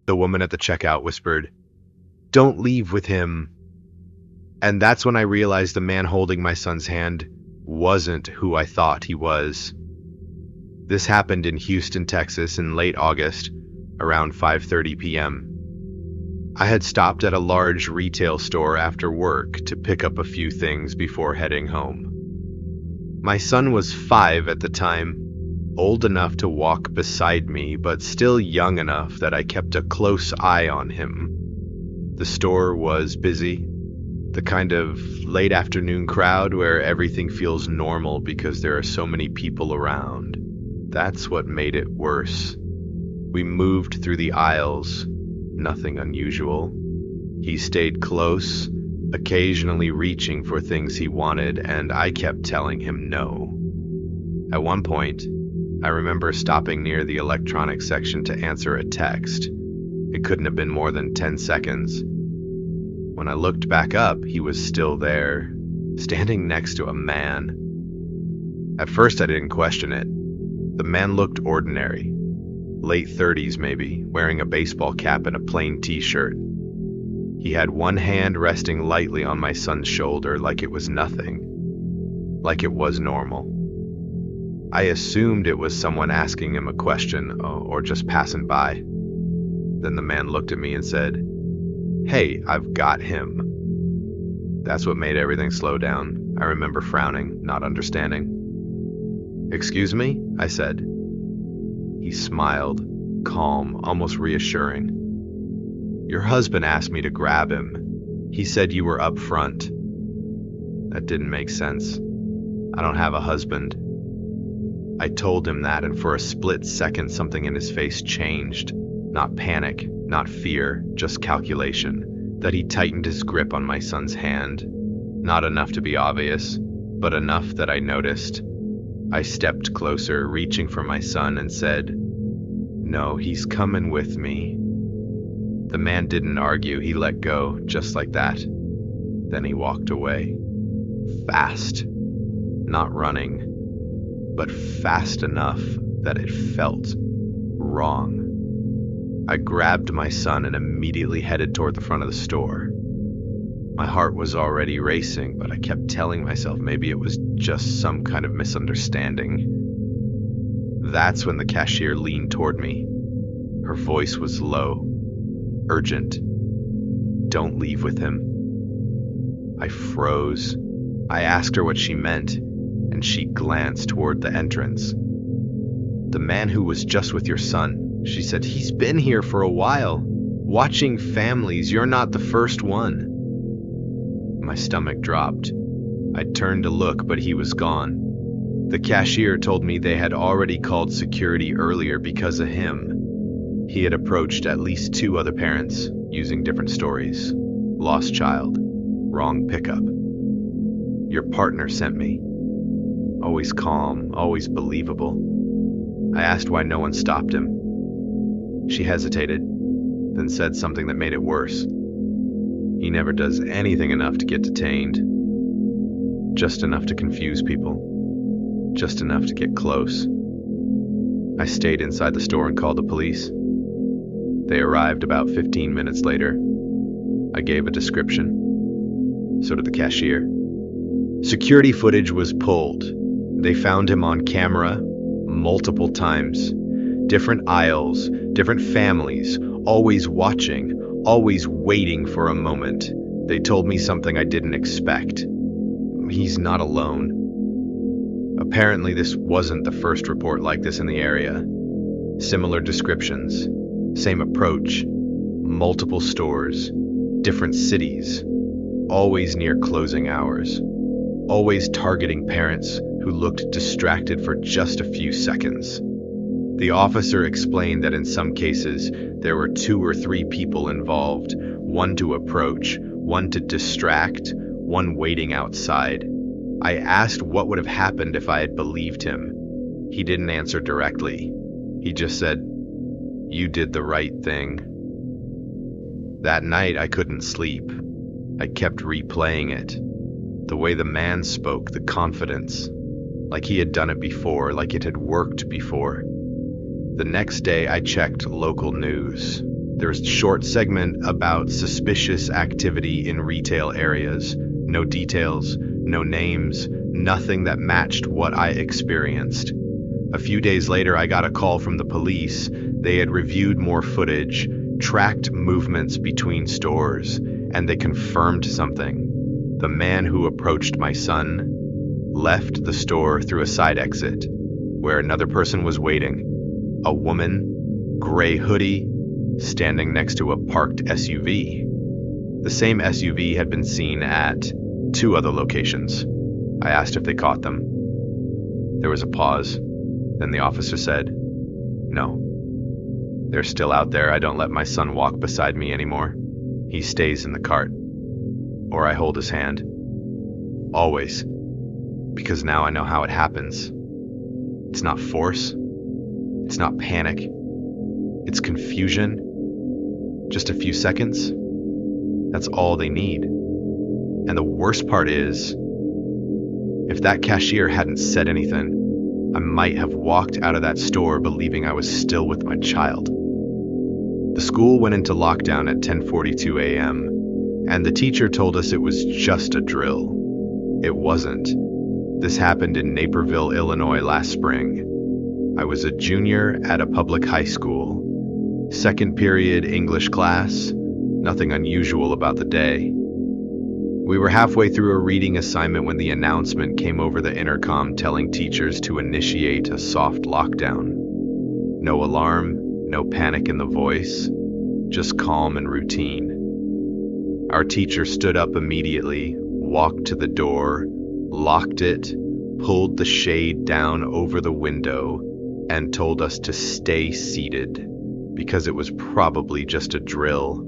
The woman at the checkout whispered, "Don't leave with him." And that's when I realized the man holding my son's hand wasn't who I thought he was. This happened in Houston, Texas in late August, around 5:30 p.m. I had stopped at a large retail store after work to pick up a few things before heading home. My son was 5 at the time, old enough to walk beside me, but still young enough that I kept a close eye on him. The store was busy, the kind of late afternoon crowd where everything feels normal because there are so many people around. That's what made it worse. We moved through the aisles, nothing unusual. He stayed close, occasionally reaching for things he wanted, and I kept telling him no. At one point, I remember stopping near the electronics section to answer a text. It couldn't have been more than 10 seconds. When I looked back up, he was still there, standing next to a man. At first, I didn't question it. The man looked ordinary, late 30s maybe, wearing a baseball cap and a plain t-shirt. He had one hand resting lightly on my son's shoulder like it was nothing, like it was normal. I assumed it was someone asking him a question or just passing by. Then the man looked at me and said, "Hey, I've got him." That's what made everything slow down. I remember frowning, not understanding. "Excuse me?" I said. He smiled, calm, almost reassuring. "Your husband asked me to grab him. He said you were up front." That didn't make sense. I don't have a husband. I told him that, and for a split second something in his face changed. Not panic, not fear, just calculation. That he tightened his grip on my son's hand. Not enough to be obvious, but enough that I noticed. I stepped closer, reaching for my son, and said, "No, he's coming with me." The man didn't argue. He let go, just like that. Then he walked away. Fast. Not running, but fast enough that it felt wrong. I grabbed my son and immediately headed toward the front of the store. My heart was already racing, but I kept telling myself maybe it was just some kind of misunderstanding. That's when the cashier leaned toward me. Her voice was low, urgent. "Don't leave with him." I froze. I asked her what she meant, and she glanced toward the entrance. "The man who was just with your son," she said. "He's been here for a while, watching families. You're not the first one." My stomach dropped. I turned to look, but he was gone. The cashier told me they had already called security earlier because of him. He had approached at least 2 other parents, using different stories. Lost child, wrong pickup. "Your partner sent me." Always calm, always believable. I asked why no one stopped him. She hesitated, then said something that made it worse. "He never does anything enough to get detained. Just enough to confuse people. Just enough to get close." I stayed inside the store and called the police. They arrived about 15 minutes later. I gave a description. So did the cashier. Security footage was pulled. They found him on camera multiple times. Different aisles, different families, always watching, always waiting for a moment. They told me something I didn't expect. He's not alone. Apparently, this wasn't the first report like this in the area. Similar descriptions, same approach, multiple stores, different cities, always near closing hours, always targeting parents who looked distracted for just a few seconds. The officer explained that in some cases, there were 2 or 3 people involved, one to approach, one to distract, one waiting outside. I asked what would have happened if I had believed him. He didn't answer directly. He just said, "You did the right thing." That night, I couldn't sleep. I kept replaying it. The way the man spoke, the confidence. Like he had done it before, like it had worked before. The next day, I checked local news. There was a short segment about suspicious activity in retail areas. No details, no names, nothing that matched what I experienced. A few days later, I got a call from the police. They had reviewed more footage, tracked movements between stores, and they confirmed something. The man who approached my son left the store through a side exit, where another person was waiting. A woman, gray hoodie, standing next to a parked SUV. The same SUV had been seen at 2 other locations. I asked if they caught them. There was a pause. Then the officer said, "No. They're still out there. I don't let my son walk beside me anymore. He stays in the cart. Or I hold his hand. Always. Because now I know how it happens. It's not force. It's not panic. It's confusion. Just a few seconds. That's all they need. And the worst part is, if that cashier hadn't said anything, I might have walked out of that store believing I was still with my child." The school went into lockdown at 10:42 a.m., and the teacher told us it was just a drill. It wasn't. This happened in Naperville, Illinois last spring. I was a junior at a public high school. Second period English class, nothing unusual about the day. We were halfway through a reading assignment when the announcement came over the intercom telling teachers to initiate a soft lockdown. No alarm, no panic in the voice, just calm and routine. Our teacher stood up immediately, walked to the door, locked it, pulled the shade down over the window, and told us to stay seated, because it was probably just a drill.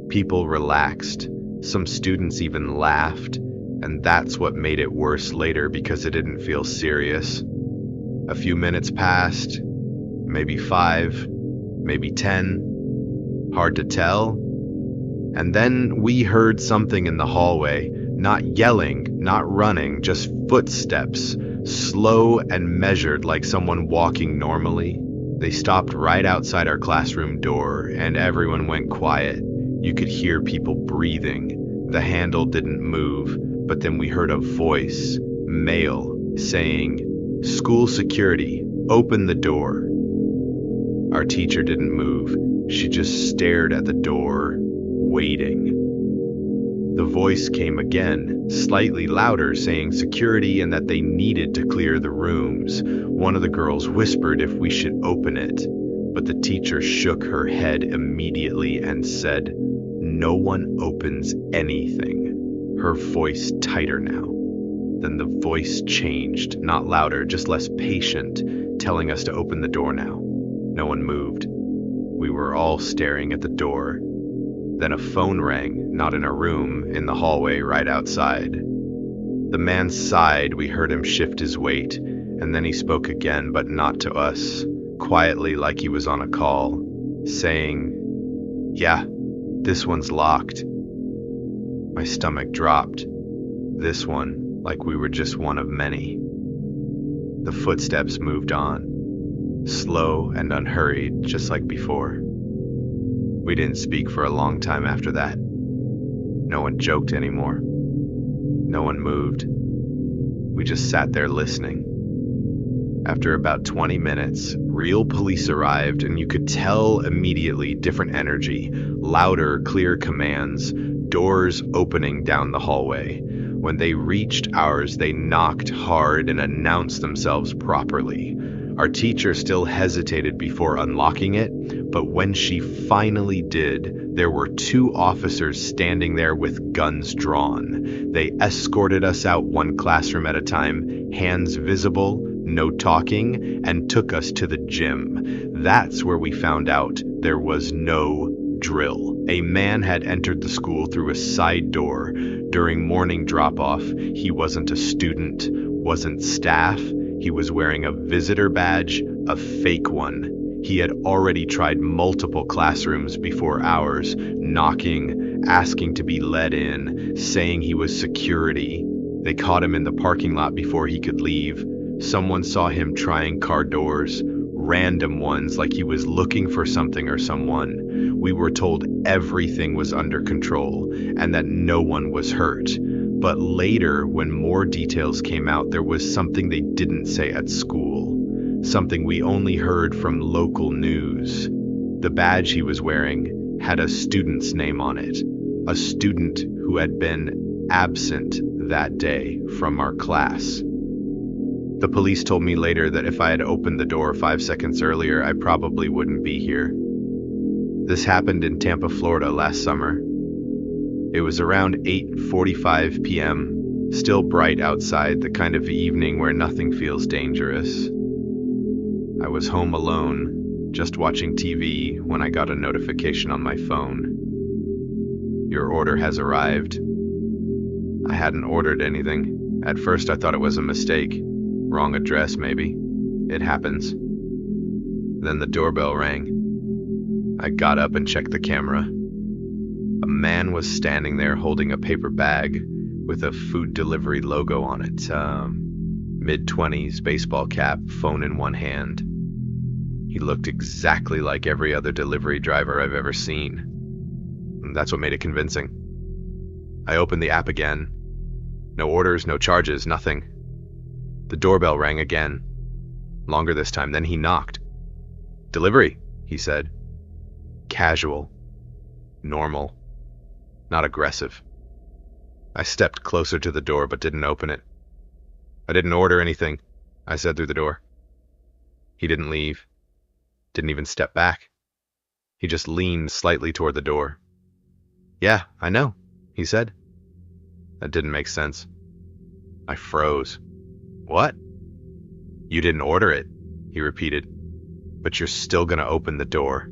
People relaxed. Some students even laughed, and that's what made it worse later because it didn't feel serious. A few minutes passed, maybe 5, maybe 10, hard to tell. And then we heard something in the hallway, not yelling, not running, just footsteps, slow and measured like someone walking normally. They stopped right outside our classroom door, and everyone went quiet. You could hear people breathing. The handle didn't move, but then we heard a voice, male, saying, "School security, open the door." Our teacher didn't move. She just stared at the door, waiting. The voice came again, slightly louder, saying security and that they needed to clear the rooms. One of the girls whispered if we should open it, but the teacher shook her head immediately and said, "No one opens anything." Her voice tighter now. Then the voice changed, not louder, just less patient, telling us to open the door now. No one moved. We were all staring at the door. Then a phone rang, not in a room, in the hallway right outside. The man sighed. We heard him shift his weight, and then he spoke again, but not to us, quietly like he was on a call, saying, "Yeah, this one's locked." My stomach dropped. This one, like we were just one of many. The footsteps moved on, slow and unhurried, just like before. We didn't speak for a long time after that. No one joked anymore. No one moved. We just sat there listening. After about 20 minutes, real police arrived, and you could tell immediately different energy, louder, clear commands, doors opening down the hallway. When they reached ours, they knocked hard and announced themselves properly. Our teacher still hesitated before unlocking it, but when she finally did, there were 2 officers standing there with guns drawn. They escorted us out one classroom at a time, hands visible, no talking, and took us to the gym. That's where we found out there was no drill. A man had entered the school through a side door during morning drop-off. He wasn't a student, wasn't staff. He was wearing a visitor badge, a fake one. He had already tried multiple classrooms before ours, knocking, asking to be let in, saying he was security. They caught him in the parking lot before he could leave. Someone saw him trying car doors, random ones, like he was looking for something or someone. We were told everything was under control and that no one was hurt. But later, when more details came out, there was something they didn't say at school, something we only heard from local news. The badge he was wearing had a student's name on it, a student who had been absent that day from our class. The police told me later that if I had opened the door 5 seconds earlier, I probably wouldn't be here. This happened in Tampa, Florida last summer. It was around 8:45 p.m., still bright outside, the kind of evening where nothing feels dangerous. I was home alone, just watching TV, when I got a notification on my phone. Your order has arrived. I hadn't ordered anything. At first I thought it was a mistake. Wrong address, maybe. It happens. Then the doorbell rang. I got up and checked the camera. A man was standing there holding a paper bag with a food delivery logo on it. Mid-20s, baseball cap, phone in one hand. He looked exactly like every other delivery driver I've ever seen. And that's what made it convincing. I opened the app again. No orders, no charges, nothing. The doorbell rang again. Longer this time, then he knocked. "Delivery," he said. Casual. Normal. Not aggressive. I stepped closer to the door but didn't open it. "I didn't order anything," I said through the door. He didn't leave. Didn't even step back. He just leaned slightly toward the door. "Yeah, I know," he said. That didn't make sense. I froze. "What?" "You didn't order it," he repeated, "but you're still gonna open the door."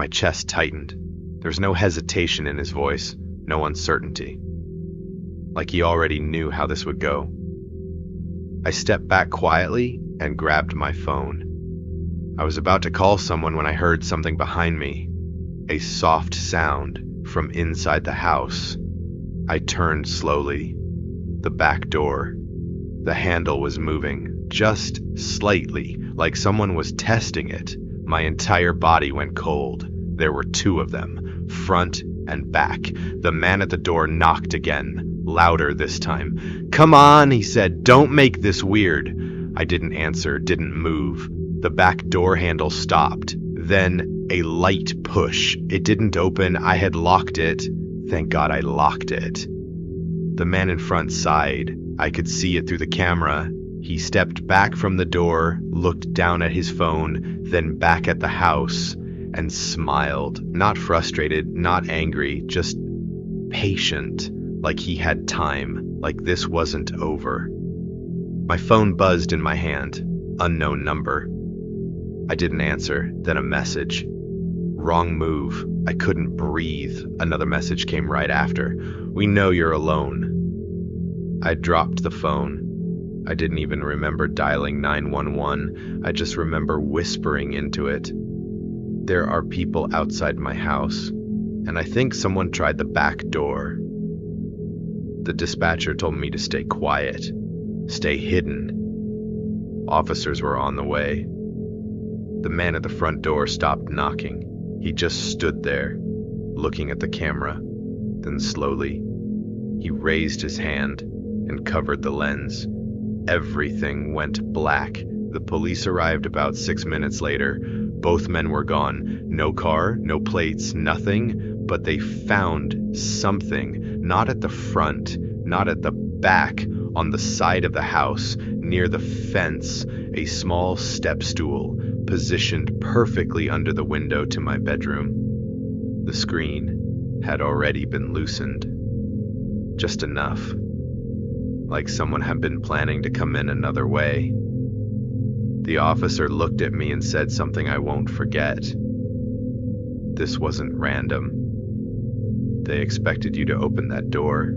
My chest tightened. There was no hesitation in his voice, no uncertainty. Like he already knew how this would go. I stepped back quietly and grabbed my phone. I was about to call someone when I heard something behind me, a soft sound from inside the house. I turned slowly. The back door. The handle was moving, just slightly, like someone was testing it. My entire body went cold. There were two of them, front and back. The man at the door knocked again, louder this time. "Come on," he said, "don't make this weird." I didn't answer, didn't move. The back door handle stopped. Then a light push. It didn't open. I had locked it. Thank God I locked it. The man in front sighed. I could see it through the camera. He stepped back from the door, looked down at his phone, then back at the house, and smiled. Not frustrated, not angry, just patient, like he had time, like this wasn't over. My phone buzzed in my hand. Unknown number. I didn't answer, then a message. Wrong move. I couldn't breathe. Another message came right after. "We know you're alone." I dropped the phone. I didn't even remember dialing 911. I just remember whispering into it. "There are people outside my house, and I think someone tried the back door." The dispatcher told me to stay quiet, stay hidden. Officers were on the way. The man at the front door stopped knocking. He just stood there, looking at the camera. Then slowly, he raised his hand and covered the lens. Everything went black. The police arrived about 6 minutes later. Both men were gone. No car, no plates, nothing. But they found something, not at the front, not at the back, on the side of the house, near the fence, a small step stool, positioned perfectly under the window to my bedroom. The screen had already been loosened. Just enough. Like someone had been planning to come in another way. The officer looked at me and said something I won't forget. "This wasn't random. They expected you to open that door."